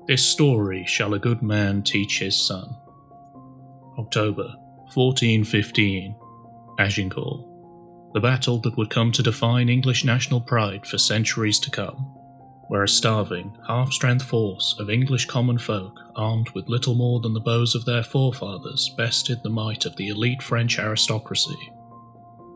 This story shall a good man teach his son. October 1415, Agincourt. The battle that would come to define English national pride for centuries to come, where a starving, half-strength force of English common folk, armed with little more than the bows of their forefathers, bested the might of the elite French aristocracy.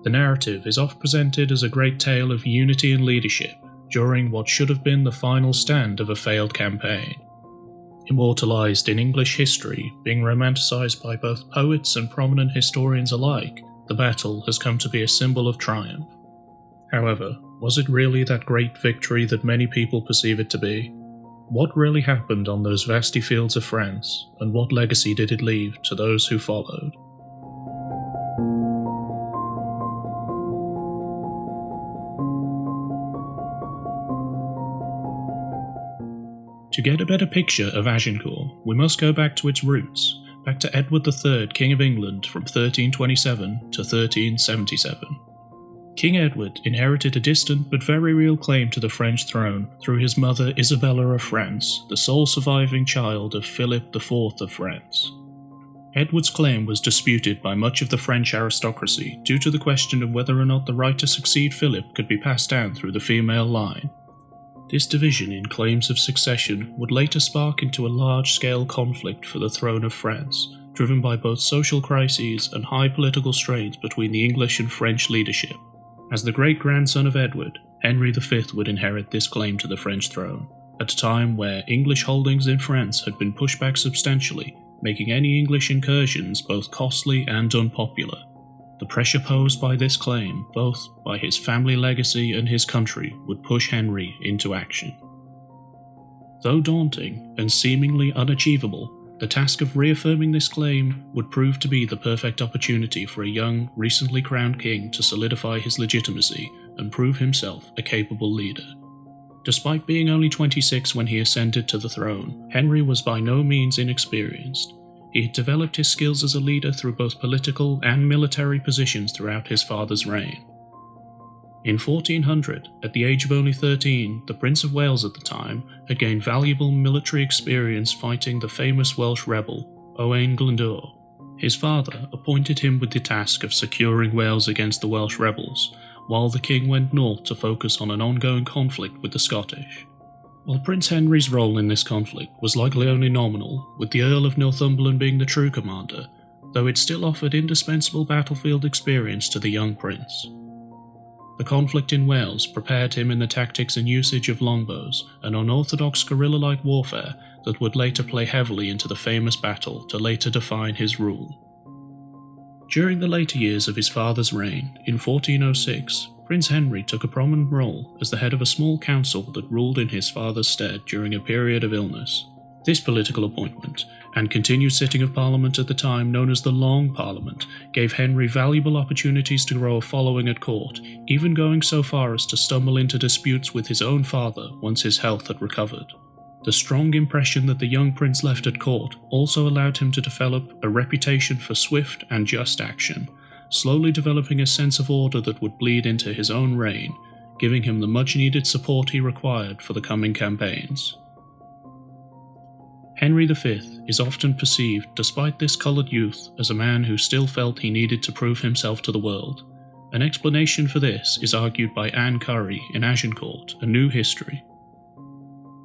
The narrative is oft presented as a great tale of unity and leadership during what should have been the final stand of a failed campaign. Immortalized in English history, being romanticized by both poets and prominent historians alike, the battle has come to be a symbol of triumph. However, was it really that great victory that many people perceive it to be? What really happened on those vasty fields of France, and what legacy did it leave to those who followed? To get a better picture of Agincourt, we must go back to its roots, back to Edward III, King of England from 1327 to 1377. King Edward inherited a distant but very real claim to the French throne through his mother Isabella of France, the sole surviving child of Philip IV of France. Edward's claim was disputed by much of the French aristocracy due to the question of whether or not the right to succeed Philip could be passed down through the female line. This division in claims of succession would later spark into a large-scale conflict for the throne of France, driven by both social crises and high political strains between the English and French leadership. As the great-grandson of Edward, Henry V would inherit this claim to the French throne, at a time where English holdings in France had been pushed back substantially, making any English incursions both costly and unpopular. The pressure posed by this claim, both by his family legacy and his country, would push Henry into action. Though daunting and seemingly unachievable, the task of reaffirming this claim would prove to be the perfect opportunity for a young, recently crowned king to solidify his legitimacy and prove himself a capable leader. Despite being only 26 when he ascended to the throne, Henry was by no means inexperienced. He had developed his skills as a leader through both political and military positions throughout his father's reign. In 1400, at the age of only 13, the Prince of Wales at the time had gained valuable military experience fighting the famous Welsh rebel, Owain Glyndwr. His father appointed him with the task of securing Wales against the Welsh rebels, while the king went north to focus on an ongoing conflict with the Scottish. While Prince Henry's role in this conflict was likely only nominal, with the Earl of Northumberland being the true commander, though it still offered indispensable battlefield experience to the young prince. The conflict in Wales prepared him in the tactics and usage of longbows, an unorthodox guerrilla-like warfare that would later play heavily into the famous battle to later define his rule. During the later years of his father's reign, in 1406, Prince Henry took a prominent role as the head of a small council that ruled in his father's stead during a period of illness. This political appointment, and continued sitting of Parliament at the time known as the Long Parliament, gave Henry valuable opportunities to grow a following at court, even going so far as to stumble into disputes with his own father once his health had recovered. The strong impression that the young prince left at court also allowed him to develop a reputation for swift and just action, slowly developing a sense of order that would bleed into his own reign, giving him the much-needed support he required for the coming campaigns. Henry V is often perceived, despite this coloured youth, as a man who still felt he needed to prove himself to the world. An explanation for this is argued by Anne Curry in Agincourt, A New History.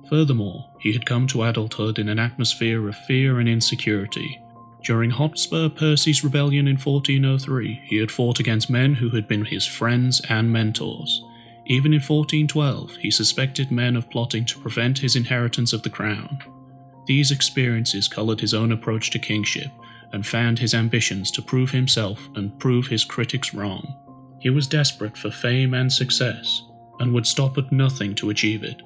Furthermore, he had come to adulthood in an atmosphere of fear and insecurity. During Hotspur Percy's rebellion in 1403, he had fought against men who had been his friends and mentors. Even in 1412, he suspected men of plotting to prevent his inheritance of the crown. These experiences coloured his own approach to kingship, and fanned his ambitions to prove himself and prove his critics wrong. He was desperate for fame and success, and would stop at nothing to achieve it.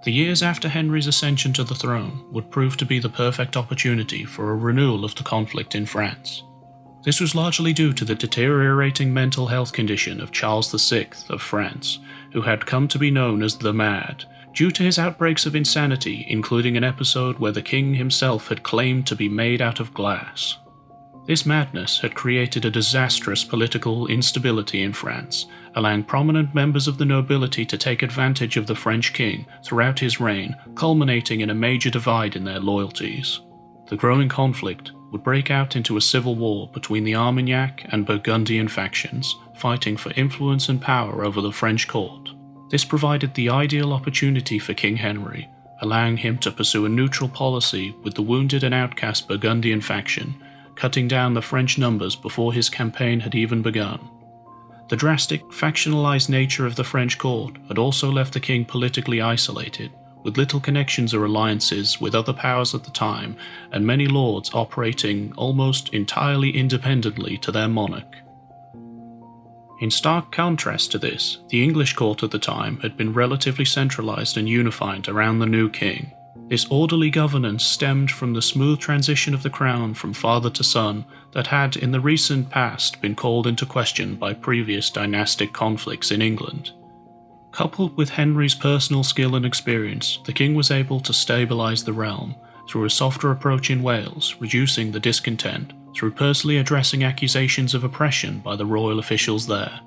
The years after Henry's ascension to the throne would prove to be the perfect opportunity for a renewal of the conflict in France. This was largely due to the deteriorating mental health condition of Charles VI of France, who had come to be known as the Mad, due to his outbreaks of insanity, including an episode where the king himself had claimed to be made out of glass. This madness had created a disastrous political instability in France, allowing prominent members of the nobility to take advantage of the French king throughout his reign, culminating in a major divide in their loyalties. The growing conflict would break out into a civil war between the Armagnac and Burgundian factions, fighting for influence and power over the French court. This provided the ideal opportunity for King Henry, allowing him to pursue a neutral policy with the wounded and outcast Burgundian faction, cutting down the French numbers before his campaign had even begun. The drastic, factionalized nature of the French court had also left the king politically isolated, with little connections or alliances with other powers at the time, and many lords operating almost entirely independently to their monarch. In stark contrast to this, the English court at the time had been relatively centralized and unified around the new king. This orderly governance stemmed from the smooth transition of the crown from father to son that had in the recent past been called into question by previous dynastic conflicts in England. Coupled with Henry's personal skill and experience, the king was able to stabilize the realm through a softer approach in Wales, reducing the discontent through personally addressing accusations of oppression by the royal officials there.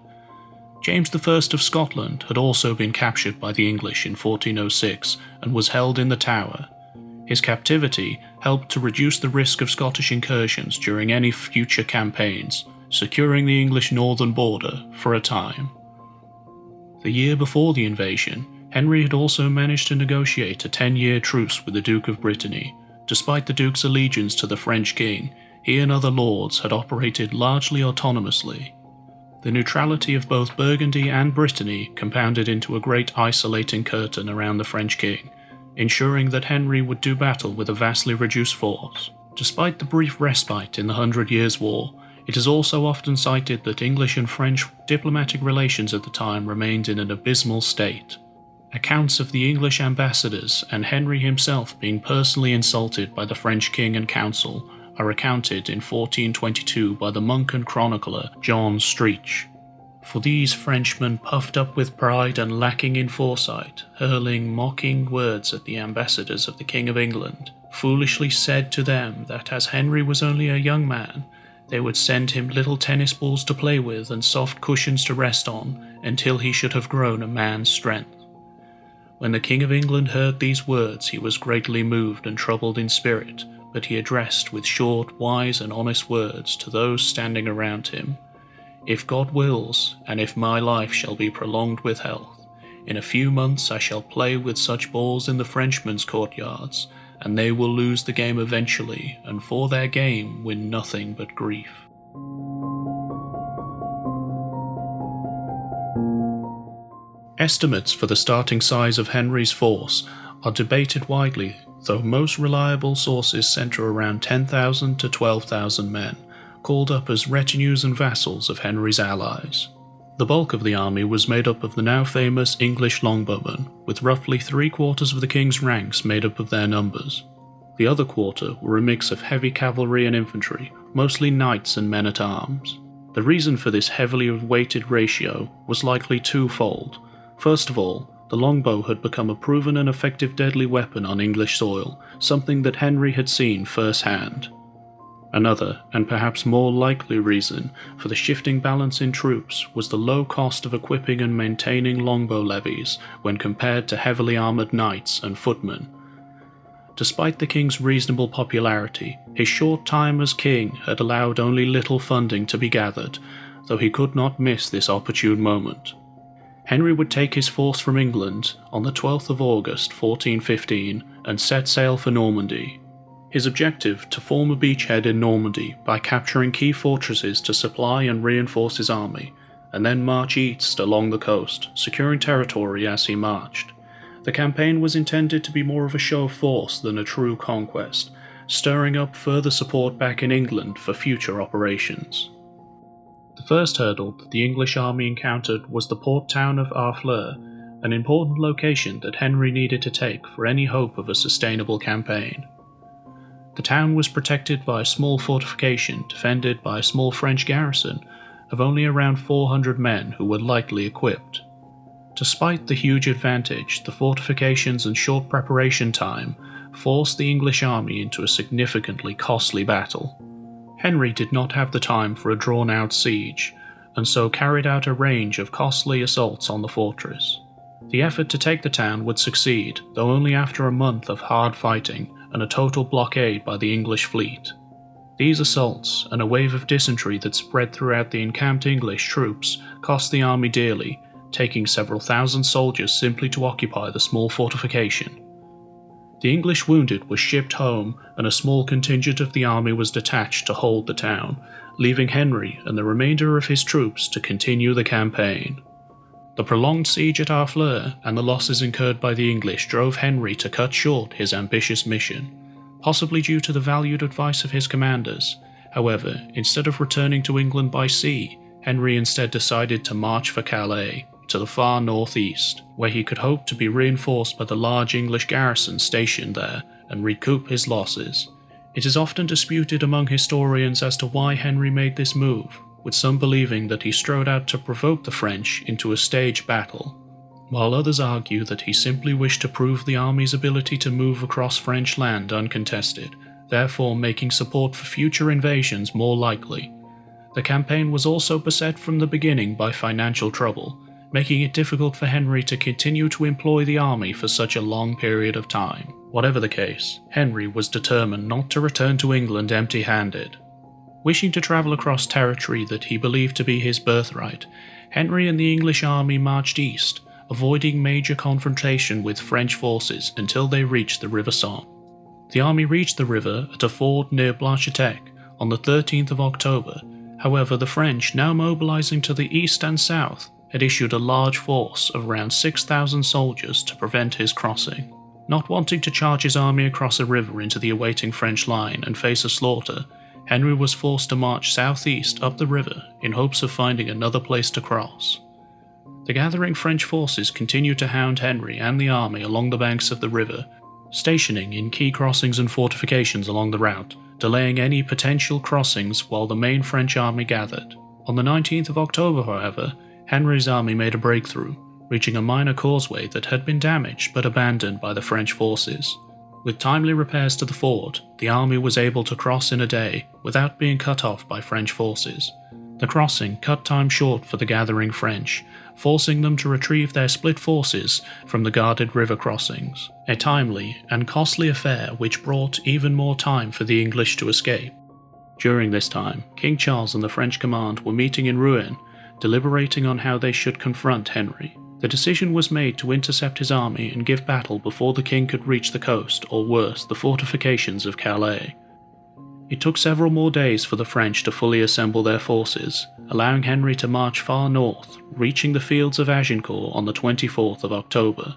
James I of Scotland had also been captured by the English in 1406 and was held in the Tower. His captivity helped to reduce the risk of Scottish incursions during any future campaigns, securing the English northern border for a time. The year before the invasion, Henry had also managed to negotiate a 10-year truce with the Duke of Brittany. Despite the Duke's allegiance to the French king, he and other lords had operated largely autonomously. The neutrality of both Burgundy and Brittany compounded into a great isolating curtain around the French king, ensuring that Henry would do battle with a vastly reduced force. Despite the brief respite in the 100 Years' War, it is also often cited that English and French diplomatic relations at the time remained in an abysmal state. Accounts of the English ambassadors and Henry himself being personally insulted by the French king and council are recounted in 1422 by the monk and chronicler John Streach. For these Frenchmen, puffed up with pride and lacking in foresight, hurling mocking words at the ambassadors of the King of England, foolishly said to them that as Henry was only a young man, they would send him little tennis balls to play with and soft cushions to rest on until he should have grown a man's strength. When the King of England heard these words, he was greatly moved and troubled in spirit, but he addressed with short, wise, and honest words to those standing around him, "If God wills, and if my life shall be prolonged with health, in a few months I shall play with such balls in the Frenchmen's courtyards, and they will lose the game eventually, and for their game win nothing but grief." Estimates for the starting size of Henry's force are debated widely, though most reliable sources centre around 10,000 to 12,000 men, called up as retinues and vassals of Henry's allies. The bulk of the army was made up of the now famous English longbowmen, with roughly 3/4 of the king's ranks made up of their numbers. The other quarter were a mix of heavy cavalry and infantry, mostly knights and men-at-arms. The reason for this heavily weighted ratio was likely twofold. First of all, the longbow had become a proven and effective deadly weapon on English soil, something that Henry had seen firsthand. Another, and perhaps more likely reason for the shifting balance in troops was the low cost of equipping and maintaining longbow levies when compared to heavily armoured knights and footmen. Despite the king's reasonable popularity, his short time as king had allowed only little funding to be gathered, though he could not miss this opportune moment. Henry would take his force from England on the 12th of August 1415 and set sail for Normandy. His objective to form a beachhead in Normandy by capturing key fortresses to supply and reinforce his army, and then march east along the coast, securing territory as he marched. The campaign was intended to be more of a show of force than a true conquest, stirring up further support back in England for future operations. The first hurdle that the English army encountered was the port town of Harfleur, an important location that Henry needed to take for any hope of a sustainable campaign. The town was protected by a small fortification defended by a small French garrison of only around 400 men who were lightly equipped. Despite the huge advantage, the fortifications and short preparation time forced the English army into a significantly costly battle. Henry did not have the time for a drawn-out siege, and so carried out a range of costly assaults on the fortress. The effort to take the town would succeed, though only after a month of hard fighting and a total blockade by the English fleet. These assaults, and a wave of dysentery that spread throughout the encamped English troops, cost the army dearly, taking several thousand soldiers simply to occupy the small fortification. The English wounded were shipped home, and a small contingent of the army was detached to hold the town, leaving Henry and the remainder of his troops to continue the campaign. The prolonged siege at Harfleur and the losses incurred by the English drove Henry to cut short his ambitious mission, possibly due to the valued advice of his commanders. However, instead of returning to England by sea, Henry instead decided to march for Calais, to the far northeast, where he could hope to be reinforced by the large English garrison stationed there and recoup his losses. It is often disputed among historians as to why Henry made this move, with some believing that he strode out to provoke the French into a staged battle, while others argue that he simply wished to prove the army's ability to move across French land uncontested, therefore making support for future invasions more likely. The campaign was also beset from the beginning by financial trouble, making it difficult for Henry to continue to employ the army for such a long period of time. Whatever the case, Henry was determined not to return to England empty-handed. Wishing to travel across territory that he believed to be his birthright, Henry and the English army marched east, avoiding major confrontation with French forces until they reached the River Somme. The army reached the river at a ford near Blanchetec on the 13th of October. However, the French, now mobilizing to the east and south, had issued a large force of around 6,000 soldiers to prevent his crossing. Not wanting to charge his army across a river into the awaiting French line and face a slaughter, Henry was forced to march southeast up the river in hopes of finding another place to cross. The gathering French forces continued to hound Henry and the army along the banks of the river, stationing in key crossings and fortifications along the route, delaying any potential crossings while the main French army gathered. On the 19th of October, however, Henry's army made a breakthrough, reaching a minor causeway that had been damaged but abandoned by the French forces. With timely repairs to the ford, the army was able to cross in a day without being cut off by French forces. The crossing cut time short for the gathering French, forcing them to retrieve their split forces from the guarded river crossings, a timely and costly affair which brought even more time for the English to escape. During this time, King Charles and the French command were meeting in Rouen, deliberating on how they should confront Henry. The decision was made to intercept his army and give battle before the king could reach the coast, or worse, the fortifications of Calais. It took several more days for the French to fully assemble their forces, allowing Henry to march far north, reaching the fields of Agincourt on the 24th of October.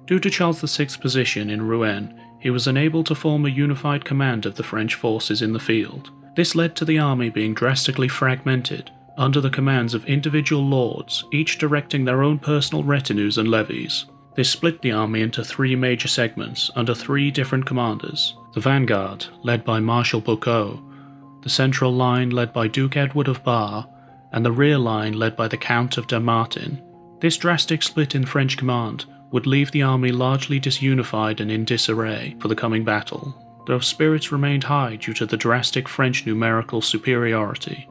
Due to Charles VI's position in Rouen, he was unable to form a unified command of the French forces in the field. This led to the army being drastically fragmented, under the commands of individual lords, each directing their own personal retinues and levies. This split the army into three major segments under three different commanders: the vanguard, led by Marshal Boucaud, the central line led by Duke Edward of Bar, and the rear line led by the Count of Damartin. This drastic split in French command would leave the army largely disunified and in disarray for the coming battle, though spirits remained high due to the drastic French numerical superiority.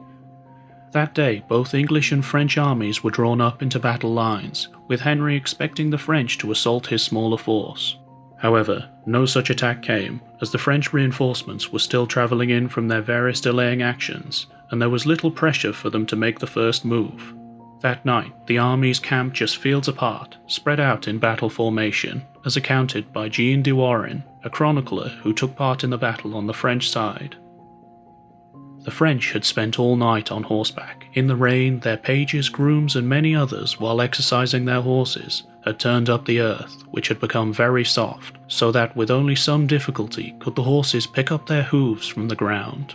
That day, both English and French armies were drawn up into battle lines, with Henry expecting the French to assault his smaller force. However, no such attack came, as the French reinforcements were still travelling in from their various delaying actions, and there was little pressure for them to make the first move. That night, the armies camped just fields apart, spread out in battle formation, as accounted by Jean de Warren, a chronicler who took part in the battle on the French side. The French had spent all night on horseback. In the rain, their pages, grooms, and many others, while exercising their horses, had turned up the earth, which had become very soft, so that with only some difficulty could the horses pick up their hooves from the ground.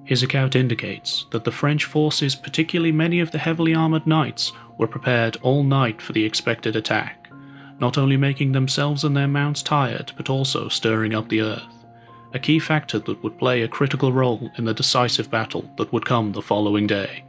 His account indicates that the French forces, particularly many of the heavily armoured knights, were prepared all night for the expected attack, not only making themselves and their mounts tired, but also stirring up the earth, a key factor that would play a critical role in the decisive battle that would come the following day.